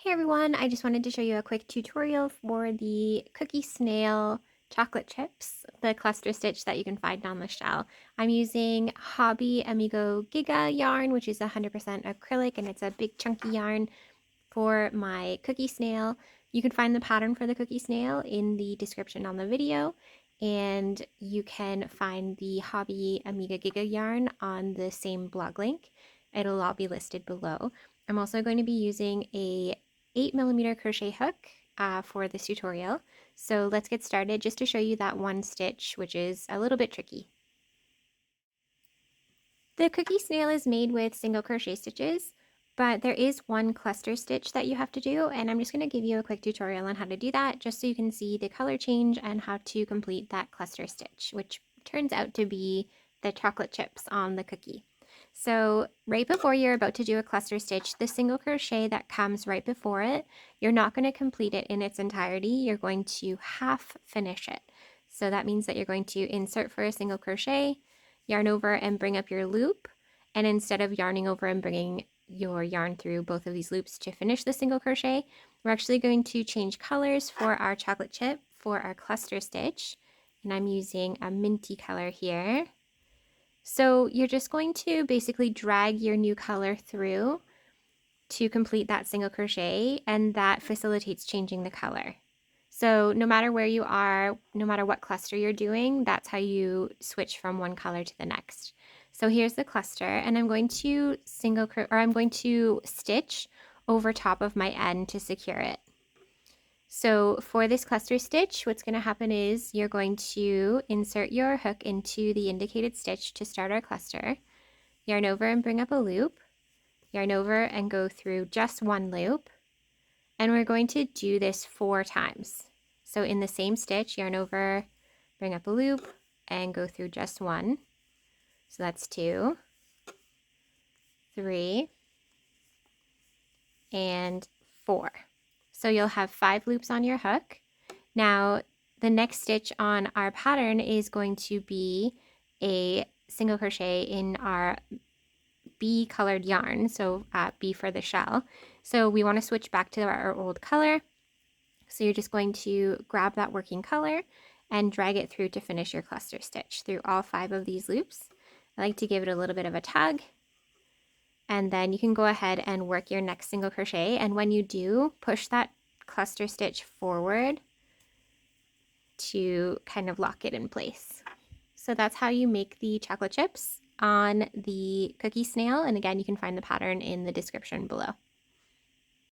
Hey everyone, I just wanted to show you a quick tutorial for the Cookie Snail chocolate chips, the cluster stitch that you can find on the shell. I'm using Hobbii Amigo Giga Yarn, which is 100% acrylic, and it's a big chunky yarn for my cookie snail. You can find the pattern for the cookie snail in the description on the video, and you can find the Hobbii Amiga Giga yarn on the same blog link. It'll all be listed below. I'm also going to be using a 8mm crochet hook for this tutorial. So let's get started just to show you that one stitch, which is a little bit tricky. The cookie snail is made with single crochet stitches, but there is one cluster stitch that you have to do, and I'm just going to give you a quick tutorial on how to do that just so you can see the color change and how to complete that cluster stitch, which turns out to be the chocolate chips on the cookie. So right before you're about to do a cluster stitch, the single crochet that comes right before it, you're not going to complete it in its entirety. You're going to half finish it. So that means that you're going to insert for a single crochet, yarn over and bring up your loop. And instead of yarning over and bringing your yarn through both of these loops to finish the single crochet, we're actually going to change colors for our chocolate chip for our cluster stitch. And I'm using a minty color here. So you're just going to basically drag your new color through to complete that single crochet, and that facilitates changing the color. So no matter where you are, no matter what cluster you're doing, that's how you switch from one color to the next. So here's the cluster, and I'm going to stitch over top of my end to secure it. So for this cluster stitch, what's going to happen is you're going to insert your hook into the indicated stitch to start our cluster, yarn over and bring up a loop, yarn over and go through just one loop, and we're going to do this 4 times. So in the same stitch, yarn over, bring up a loop, and go through just one. So that's 2, 3, and 4. So you'll have 5 loops on your hook. Now, the next stitch on our pattern is going to be a single crochet in our bee colored yarn, so bee for the shell. So we want to switch back to our old color. So you're just going to grab that working color and drag it through to finish your cluster stitch through all 5 of these loops. I like to give it a little bit of a tug, and then you can go ahead and work your next single crochet, and when you do, push that cluster stitch forward to kind of lock it in place. So that's how you make the chocolate chips on the cookie snail, and again, you can find the pattern in the description below.